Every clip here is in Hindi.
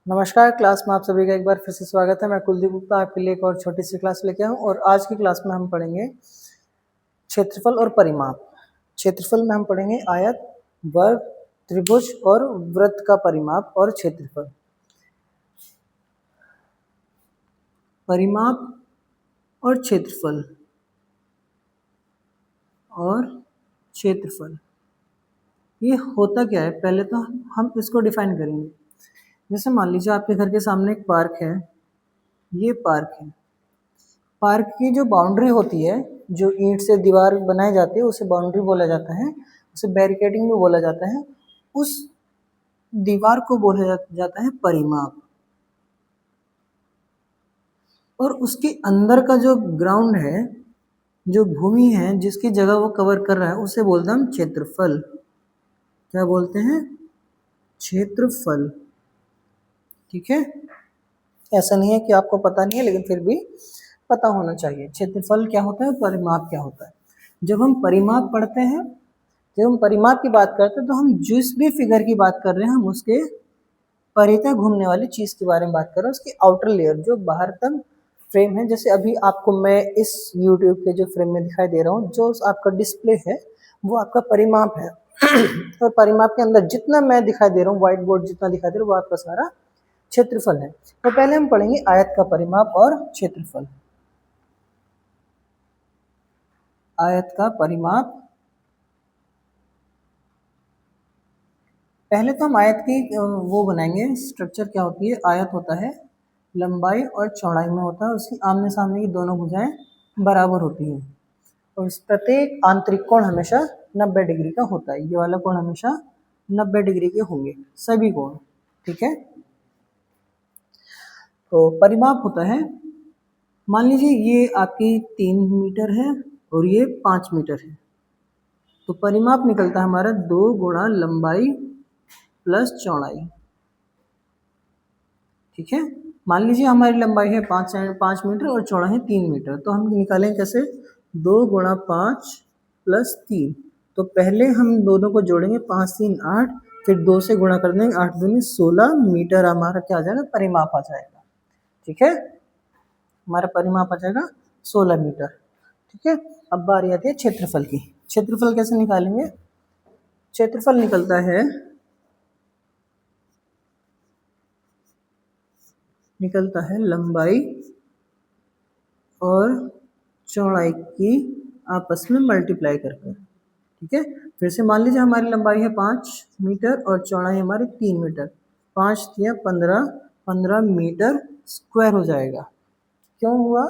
नमस्कार क्लास में आप सभी का एक बार फिर से स्वागत है। मैं कुलदीप गुप्ता आपके लिए एक और छोटी सी क्लास लेके आया हूँ और आज की क्लास में हम पढ़ेंगे क्षेत्रफल और परिमाप। क्षेत्रफल में हम पढ़ेंगे आयत, वर्ग, त्रिभुज और वृत्त का परिमाप और क्षेत्रफल। परिमाप और क्षेत्रफल ये होता क्या है, पहले तो हम इसको डिफाइन करेंगे। जैसे मान लीजिए आपके घर के सामने एक पार्क है, ये पार्क है। पार्क की जो बाउंड्री होती है, जो ईंट से दीवार बनाई जाती है, उसे बाउंड्री बोला जाता है, उसे बैरिकेडिंग भी बोला जाता है। उस दीवार को बोला जाता है परिमाप। और उसके अंदर का जो ग्राउंड है, जो भूमि है, जिसकी जगह वो कवर कर रहा है, उसे बोलते हैं हम क्षेत्रफल। क्या बोलते हैं? क्षेत्रफल। ठीक है, ऐसा नहीं है कि आपको पता नहीं है, लेकिन फिर भी पता होना चाहिए क्षेत्रफल क्या होता है, परिमाप क्या होता है। जब हम परिमाप पढ़ते हैं, जब हम परिमाप की बात करते हैं, तो हम जिस भी फिगर की बात कर रहे हैं, हम उसके परितः घूमने वाली चीज के बारे में बात कर रहे हैं, उसकी आउटर लेयर, जो बाहर तक फ्रेम है। जैसे अभी आपको मैं इस यूट्यूब के जो फ्रेम में दिखाई दे रहा हूँ, जो आपका डिस्प्ले है वो आपका परिमाप है। और परिमाप के अंदर जितना मैं दिखाई दे रहा हूँ, व्हाइट बोर्ड जितना दिखाई दे रहा है, वो आपका सारा क्षेत्रफल है। तो पहले हम पढ़ेंगे आयत का परिमाप और क्षेत्रफल। आयत का परिमाप, पहले तो हम आयत की वो बनाएंगे। स्ट्रक्चर क्या होती है? आयत होता है, लंबाई और चौड़ाई में होता है, उसकी आमने सामने की दोनों भुजाएं बराबर होती हैं और प्रत्येक आंतरिक कोण हमेशा 90 डिग्री का होता है। ये वाला कोण हमेशा 90 डिग्री के होंगे, सभी कोण। ठीक है, तो परिमाप होता है, मान लीजिए ये आपकी 3 मीटर है और ये 5 मीटर है, तो परिमाप निकलता है हमारा 2 गुणा लंबाई प्लस चौड़ाई। ठीक है, मान लीजिए हमारी लंबाई है 5 मीटर और चौड़ाई है 3 मीटर, तो हम निकालेंगे कैसे? 2 गुणा 5 प्लस 3। तो पहले हम दोनों को जोड़ेंगे, 5 3 8, फिर 2 से गुणा कर देंगे, 8 दूनी 16 मीटर हमारा क्या आ जाएगा? परिमाप आ जाएगा। ठीक है, हमारा परिमाप आ जाएगा 16 मीटर। ठीक है, अब बारी आती है क्षेत्रफल की। क्षेत्रफल कैसे निकालेंगे? क्षेत्रफल निकलता है लंबाई और चौड़ाई की आपस में मल्टीप्लाई करके। ठीक है, फिर से मान लीजिए हमारी लंबाई है 5 मीटर और चौड़ाई हमारी 3 मीटर। 5 या 15 मीटर स्क्वायर हो जाएगा। क्यों हुआ?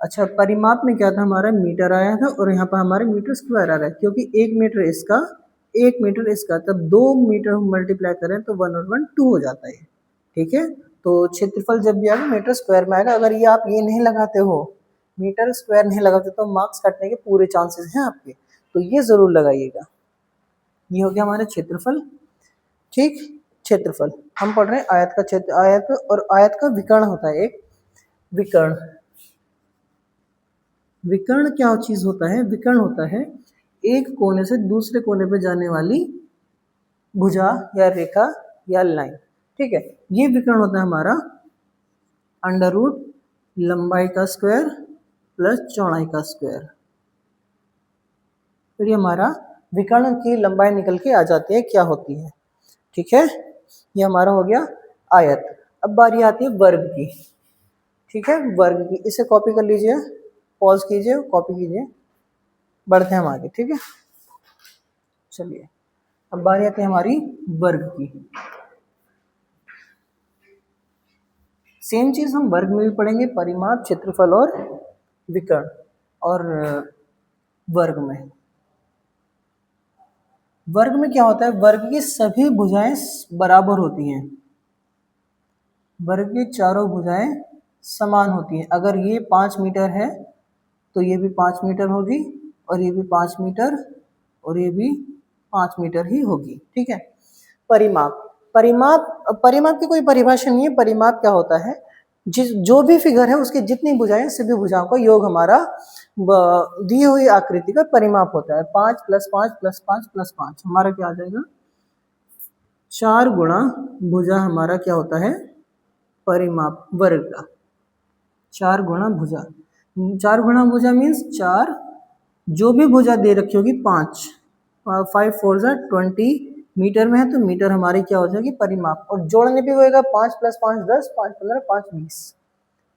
अच्छा, परिमाप में क्या था? हमारा मीटर आया था और यहाँ पर हमारे मीटर स्क्वायर आ रहा है, क्योंकि 1 मीटर इसका 1 मीटर इसका, तब 2 मीटर हम मल्टीप्लाई करें तो 1 और 1 2 हो जाता है। ठीक है, तो क्षेत्रफल जब भी आएगा मीटर स्क्वायर में आएगा। अगर ये आप ये नहीं लगाते हो, मीटर स्क्वायर नहीं लगाते, तो मार्क्स कटने के पूरे चांसेस हैं आपके, तो ये जरूर लगाइएगा। ये हो गया हमारा क्षेत्रफल। ठीक, क्षेत्रफल हम पढ़ रहे हैं आयत का क्षेत्र, आयत और आयत का विकर्ण होता है एक। विकर्ण, विकर्ण क्या चीज होता है? विकर्ण होता है एक कोने से दूसरे कोने पे जाने वाली भुजा या रेखा या लाइन। ठीक है, ये विकर्ण होता है हमारा अंडर रूट लंबाई का स्क्वायर प्लस चौड़ाई का स्क्वायर। फिर ये हमारा विकर्ण की लंबाई निकल के आ जाती है, क्या होती है। ठीक है, ये हमारा हो गया आयत। अब बारी आती है वर्ग की। ठीक है, वर्ग की, इसे कॉपी कर लीजिए, पॉज कीजिए, कॉपी कीजिए, बढ़ते हैं हम आगे। ठीक है, चलिए अब बारी आती है हमारी वर्ग की। सेम चीज हम वर्ग में भी पढ़ेंगे, परिमाप, क्षेत्रफल और विकर्ण। और वर्ग में, वर्ग में क्या होता है? वर्ग की सभी भुजाएं बराबर होती हैं, वर्ग की चारों भुजाएं समान होती हैं। अगर ये 5 मीटर है तो ये भी 5 मीटर होगी, और ये भी 5 मीटर, और ये भी 5 मीटर ही होगी। ठीक है, परिमाप, परिमाप की कोई परिभाषा नहीं है। परिमाप क्या होता है? जो भी फिगर है उसकी जितनी भुजाएं, सभी भुजाओं का योग हमारा दी हुई आकृति का परिमाप होता है। 5 + 5 + 5 + 5 हमारा क्या आ जाएगा? 4 गुणा भुजा हमारा क्या होता है? परिमाप वर्ग का, 4 गुणा भुजा। 4 गुणा भुजा मीन्स 4, जो भी भुजा दे रखी होगी 5, 5 4 जा 20 मीटर में है तो मीटर हमारी क्या हो जाएगी परिमाप, और जोड़ने पे होएगा 5 + 5 10, 5 15 5 20।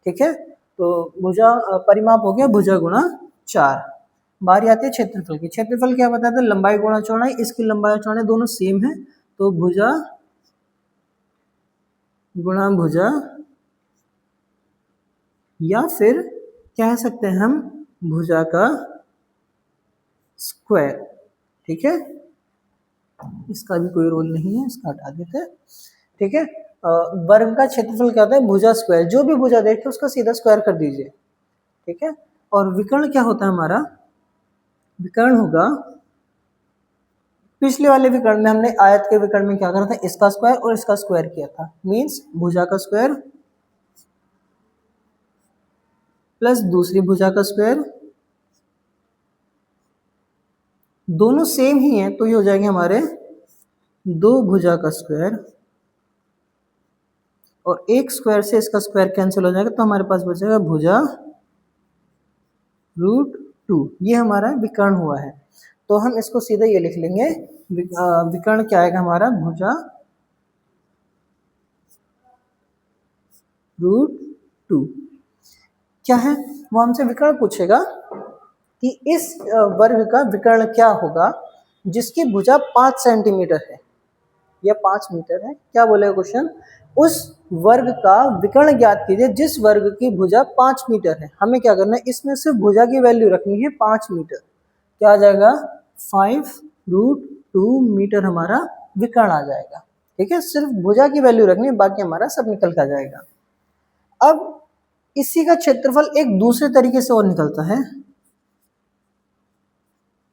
ठीक है, तो भुजा परिमाप हो गया भुजा गुणा 4। बारी आती है क्षेत्रफल की। क्षेत्रफल क्या बताया था, लंबाई गुणा चौड़ाई। इसकी लंबाई और चौड़ाई दोनों सेम है, तो भुजा गुणा भुजा, या फिर कह सकते हैं हम भुजा का स्क्वायर। ठीक है, इसका भी कोई रोल नहीं है, इसका हटा देते हैं। ठीक है, वर्ग का क्षेत्रफल क्या होता है भुजा स्क्वायर, जो भी भुजा देखे उसका सीधा स्क्वायर कर दीजिए। ठीक है, और विकर्ण क्या होता है हमारा, विकर्ण होगा, पिछले वाले विकर्ण में हमने आयत के विकर्ण में क्या करा था, इसका स्क्वायर और इसका स्क्वायर किया था, मीन्स भुजा का स्क्वायर प्लस दूसरी भुजा का स्क्वायर, दोनों सेम ही हैं तो ये हो जाएंगे हमारे 2 भुजा का स्क्वायर, और एक स्क्वायर से इसका स्क्वायर कैंसिल हो जाएगा तो हमारे पास बचेगा भुजा √2। ये हमारा विकर्ण हुआ है, तो हम इसको सीधा ये लिख लेंगे, विकर्ण क्या आएगा हमारा भुजा √2। क्या है वो हमसे विकर्ण पूछेगा कि इस वर्ग का विकर्ण क्या होगा जिसकी भुजा 5 सेंटीमीटर है या 5 मीटर है। क्या बोलेगा क्वेश्चन, उस वर्ग का विकर्ण ज्ञात कीजिए जिस वर्ग की भुजा 5 मीटर है। हमें क्या करना है, इसमें सिर्फ भुजा की वैल्यू रखनी है 5 मीटर। क्या आ जाएगा 5√2 मीटर हमारा विकर्ण आ जाएगा। ठीक है, सिर्फ भुजा की वैल्यू रखनी है, बाकी हमारा सब निकल कर जाएगा। अब इसी का क्षेत्रफल एक दूसरे तरीके से और निकलता है,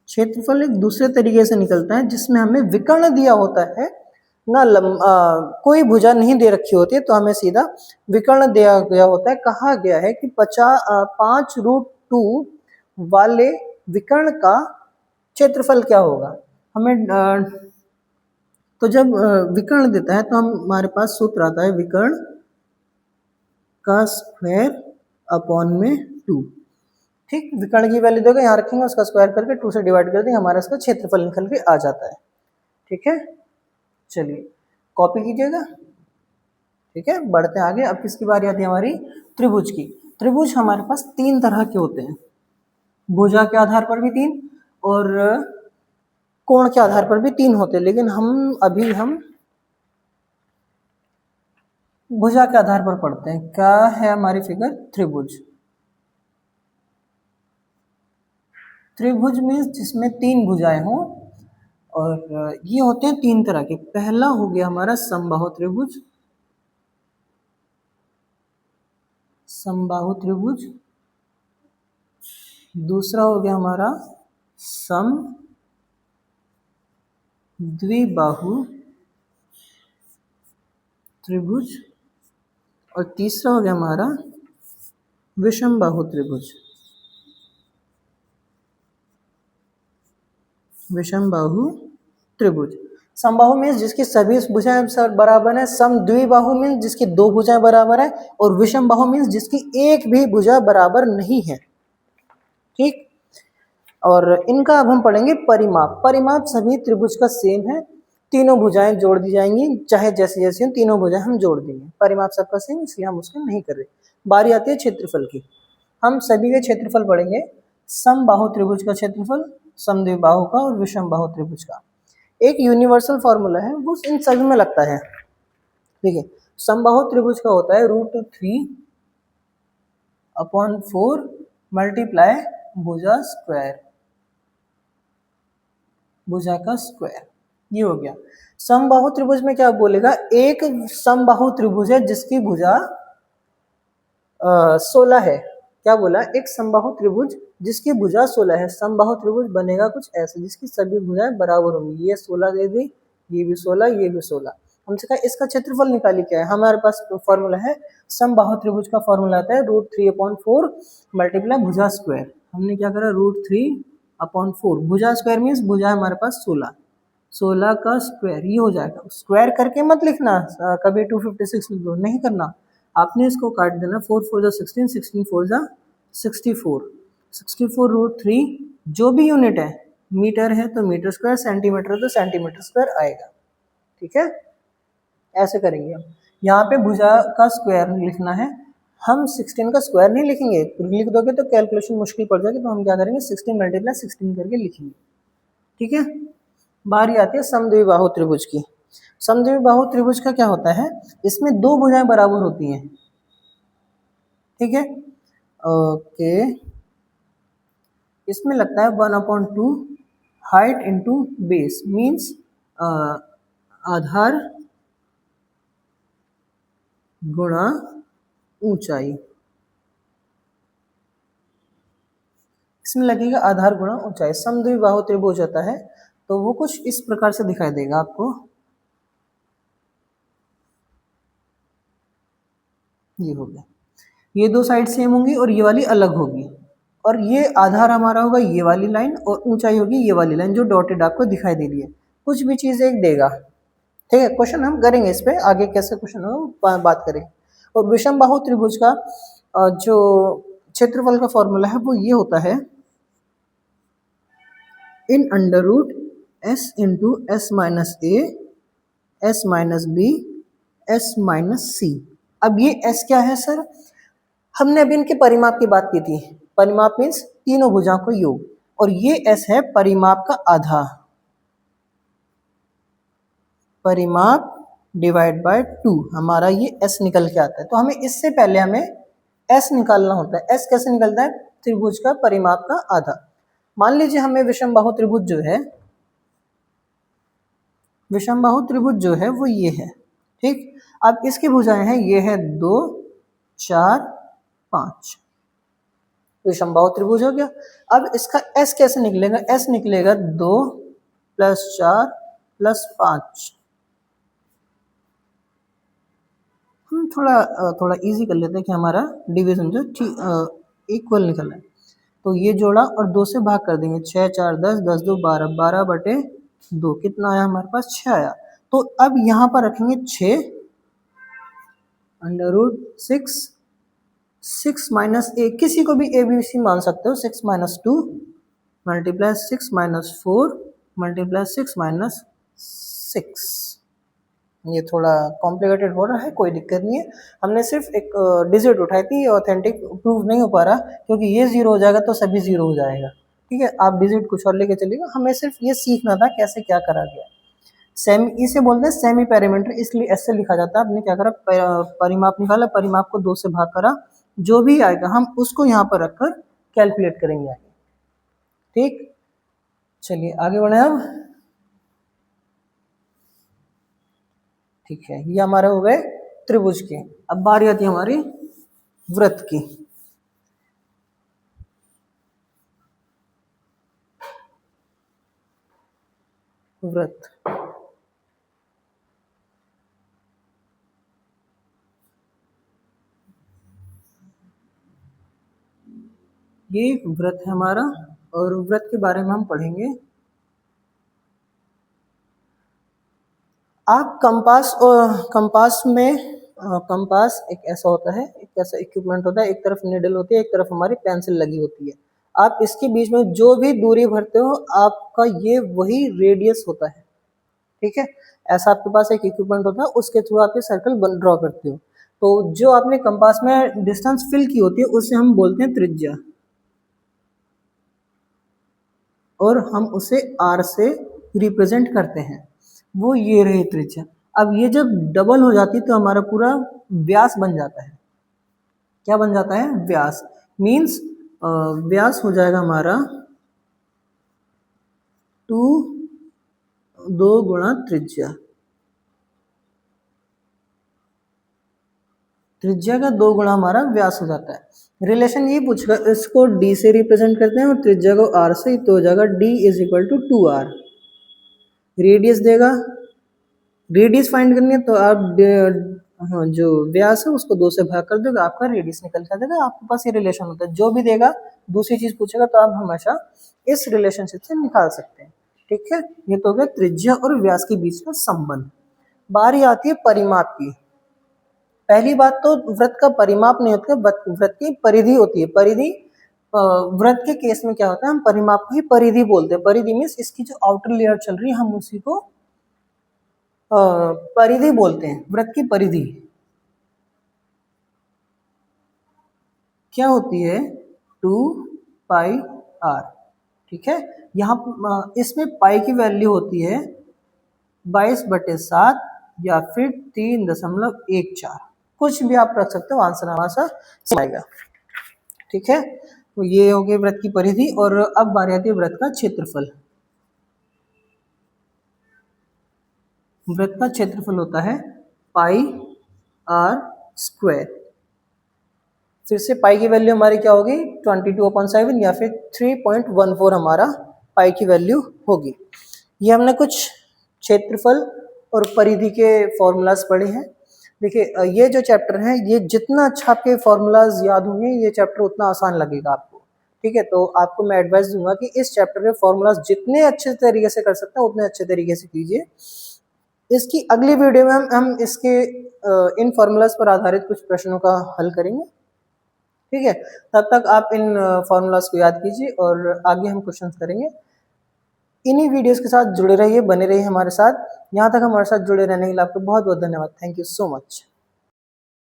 क्षेत्रफल एक दूसरे तरीके से निकलता है जिसमें हमें विकर्ण दिया होता है ना, कोई भुजा नहीं दे रखी होती है तो हमें सीधा विकर्ण दिया गया होता है। कहा गया है कि 5√2 वाले विकर्ण का क्षेत्रफल क्या होगा। हमें तो जब विकर्ण देता है तो हमारे पास सूत्र आता है विकर्ण का स्क्वायर अपॉन में 2। ठीक, विकर्ण की वैल्यू देगा, यहाँ रखेंगे, उसका स्क्वायर करके 2 से डिवाइड कर देंगे, हमारा इसका क्षेत्रफल निकल के आ जाता है। ठीक है, चलिए कॉपी कीजिएगा। ठीक है, बढ़ते हैं आगे। अब किसकी बारी आती है हमारी, त्रिभुज की। त्रिभुज हमारे पास 3 तरह के होते हैं, भुजा के आधार पर भी 3 और कोण के आधार पर भी 3 होते हैं, लेकिन हम भुजा के आधार पर पढ़ते हैं। क्या है हमारी फिगर, त्रिभुज। त्रिभुज मीन्स जिसमें 3 भुजाएं हों, और ये होते हैं 3 तरह के। पहला हो गया हमारा समबाहु त्रिभुज, समबाहु त्रिभुज। दूसरा हो गया हमारा सम द्विबाहु त्रिभुज, और तीसरा हो गया हमारा विषमबाहु त्रिभुज, विषमबाहु त्रिभुज। समबाहु मीन्स जिसकी सभी भुजाएं बराबर है, सम द्विबाहु मीन्स जिसकी 2 भुजाएं बराबर है, और विषमबाहु मीन्स जिसकी एक भी भुजा बराबर नहीं है। ठीक, और इनका अब हम पढ़ेंगे परिमाप। परिमाप सभी त्रिभुज का सेम है, तीनों भुजाएं जोड़ दी जाएंगी, चाहे जैसे जैसे हो तीनों भुजाएं हम जोड़ देंगे। परिमाप सबका सेम, इसलिए हम उसको नहीं कर रहे। बारी आती है क्षेत्रफल की। हम सभी के क्षेत्रफल पढ़ेंगे, समबाहु त्रिभुज का क्षेत्रफल, समद्विबाहु का और विषमबाहु त्रिभुज का। एक यूनिवर्सल फॉर्मूला है, वो इन सभी में लगता है। देखिए, समबाहु त्रिभुज का होता है √3/4 मल्टीप्लाई भुजा स्क्वायर, भुजा का स्क्वायर। ये हो गया। समबाहु त्रिभुज में क्या बोलेगा, एक समबाहु त्रिभुज है जिसकी भुजा 16 है। क्या बोला, एक समबाहु त्रिभुज जिसकी भुजा 16 है। समबाहु त्रिभुज बनेगा कुछ ऐसे जिसकी सभी भुजाएं बराबर होंगी। ये 16 दे दी, ये भी 16, ये भी 16। हमसे कहा इसका क्षेत्रफल निकालिए। क्या है हमारे पास फॉर्मूला है, समबाहु त्रिभुज का फॉर्मूला आता है √3/4 मल्टीप्लाई भुजा स्क्वायर। हमने क्या करा, √3/4 भुजा स्क्वायर मीन्स भुजा हमारे पास 16 का स्क्वायर, ये हो जाएगा। स्क्वायर करके मत लिखना, कभी 256 लिख दो, नहीं करना। आपने इसको काट देना, 4 4 जा 16, 16 4 जा 64, 64√3 जो भी यूनिट है, मीटर है तो मीटर स्क्वायर, सेंटीमीटर है तो सेंटीमीटर स्क्वायर आएगा। ठीक है, ऐसे करेंगे हम। यहाँ पे भुजा का स्क्वायर लिखना है, हम 16 का स्क्वायर नहीं लिखेंगे, लिख दोगे तो कैलकुलेशन मुश्किल पड़ जाएगी, तो हम क्या करेंगे 16 मल्टीप्लाई 16 करके लिखेंगे। ठीक है, बारी आती है समद्विबाहु त्रिभुज की। समद्विबाहु त्रिभुज का क्या होता है, इसमें दो भुजाएं बराबर होती हैं। ठीक है, ओके, इसमें लगता है 1/2 हाइट इंटू बेस, मीन्स आधार गुणा ऊंचाई। इसमें लगेगा आधार गुणा ऊंचाई। समद्विबाहु त्रिभुज होता है तो वो कुछ इस प्रकार से दिखाई देगा आपको, ये हो गया, ये दो साइड सेम होंगी और ये वाली अलग होगी, और ये आधार हमारा होगा ये वाली लाइन, और ऊंचाई होगी ये वाली लाइन जो डॉटेड आपको दिखाई दे रही है। कुछ भी चीज एक देगा। ठीक है, क्वेश्चन हम करेंगे इस पे आगे, कैसे क्वेश्चन हो बात करेंगे। और विषम बाहु त्रिभुज का जो क्षेत्रफल का फॉर्मूला है वो ये होता है, in under root s into s minus a s minus b s minus c. अब ये एस क्या है सर, हमने अभी इनके परिमाप की बात की थी, परिमाप मीन्स तीनों भुजाओं को योग, और ये एस है परिमाप का आधा, परिमाप डिवाइड बाय 2, हमारा ये एस निकल के आता है। तो हमें इससे पहले हमें एस निकालना होता है। एस कैसे निकलता है, त्रिभुज का परिमाप का आधा। मान लीजिए हमें विषम बाहु त्रिभुज जो है, विषम बाहु त्रिभुज जो है वो ये है। ठीक, अब इसकी भुजाएं हैं, ये है 2 4 5, विषम बाहु त्रिभुज हो गया। अब इसका एस कैसे निकलेगा, एस निकलेगा 2 + 4 + 5। हम थोड़ा इजी कर लेते हैं कि हमारा डिवीजन जो इक्वल निकल रहा है। तो ये जोड़ा और 2 से भाग कर देंगे, 6 4 10, 10 2 12, 12/2, कितना आया हमारे पास, 6 आया। तो अब यहाँ पर रखेंगे 6 √6, 6 - a, किसी को भी ए बी सी मान सकते हो, 6 - 2 × 6 - 4 × 6 - 6। ये थोड़ा कॉम्प्लिकेटेड हो रहा है, कोई दिक्कत नहीं है, हमने सिर्फ एक डिजिट उठाई थी, ऑथेंटिक प्रूव नहीं हो पा रहा, क्योंकि ये 0 हो जाएगा तो सभी 0 हो जाएगा। ठीक है, आप डिजिट कुछ और लेके चलिएगा, हमें सिर्फ ये सीखना था कैसे क्या करा गया। सेमी, इसे बोलते हैं सेमी पैरामीटर, इसलिए ऐसे लिखा जाता है। आपने क्या करा, परिमाप निकाला, परिमाप को 2 से भाग करा, जो भी आएगा हम उसको यहाँ पर रखकर कैलकुलेट करेंगे आगे। ठीक, चलिए आगे बढ़े अब। ठीक है, ये हमारे हो गए त्रिभुज के। अब बारी आती है हमारी वृत्त की। वृत्त, ये एक वृत्त है हमारा, और वृत्त के बारे में हम पढ़ेंगे। आप कंपास, और कंपास में कंपास एक ऐसा होता है, एक ऐसा इक्विपमेंट होता है, एक तरफ निडल होती है, एक तरफ हमारी पेंसिल लगी होती है। आप इसके बीच में जो भी दूरी भरते हो, आपका ये वही रेडियस होता है। ठीक है, ऐसा आपके पास एक इक्विपमेंट होता है, उसके थ्रू आप ये सर्कल ड्रॉ करते हो। तो जो आपने कंपास में डिस्टेंस फिल की होती है उसे हम बोलते हैं त्रिज्या, और हम उसे r से रिप्रेजेंट करते हैं, वो ये रही त्रिज्या। अब ये जब डबल हो जाती है तो हमारा पूरा व्यास बन जाता है। क्या बन जाता है, व्यास, मीन्स व्यास हो जाएगा हमारा 2 गुणा त्रिज्या। त्रिज्या का 2 गुणा हमारा व्यास हो जाता है। रिलेशन ये पूछेगा, इसको d से रिप्रेजेंट करते हैं और त्रिज्या को r से, तो हो जाएगा d = 2r। रेडियस देगा, रेडियस फाइंड करनी है तो आप हाँ, जो व्यास है उसको 2 से भाग कर दोगे, आपका रेडियस निकल कर देगा। आपके पास ये रिलेशन होता है, जो भी देगा दूसरी चीज पूछेगा तो आप हमेशा इस रिलेशनशिप से निकाल सकते हैं। ठीक है, ये तो हो गया त्रिज्या और व्यास के बीच का संबंध। बारी आती है परिमाप की। पहली बात तो वृत्त का परिमाप नहीं होता, वृत्त की परिधि होती है। परिधि वृत्त के केस में क्या होता है, हम परिमाप को ही परिधि बोलते हैं। परिधि मीन्स इसकी जो आउटर लेयर चल रही है हम उसी को परिधि बोलते हैं। वृत्त की परिधि क्या होती है, 2πr। ठीक है, यहाँ इसमें पाई की वैल्यू होती है 22/7 या फिर 3.14। कुछ भी आप रख सकते हो, आंसर हमारा आएगा। ठीक है, तो ये हो गई वृत्त की परिधि। और अब बारी आती है वृत्त का क्षेत्रफल। वृत्त का क्षेत्रफल होता है πr²। फिर से पाई की वैल्यू हमारी क्या होगी, 22/7 या फिर 3.14 हमारा पाई की वैल्यू होगी। ये हमने कुछ क्षेत्रफल और परिधि के फॉर्मूलाज पढ़े हैं। देखिए ये जो चैप्टर है, ये जितना अच्छा आपके फॉर्मूलाज याद होंगे ये चैप्टर उतना आसान लगेगा आपको। ठीक है, तो आपको मैं एडवाइस दूंगा कि इस चैप्टर के फॉर्मूलाज जितने अच्छे तरीके से कर सकते हैं उतने अच्छे तरीके से कीजिए। इसकी अगली वीडियो में हम इसके इन फॉर्मूलाज पर आधारित कुछ प्रश्नों का हल करेंगे। ठीक है, तब तक आप इन फॉर्मूलाज को याद कीजिए और आगे हम क्वेश्चंस करेंगे। इन्हीं वीडियोस के साथ जुड़े रहिए, बने रहिए हमारे साथ। यहाँ तक हमारे साथ जुड़े रहने के लिए आपको बहुत बहुत धन्यवाद। Thank you so much.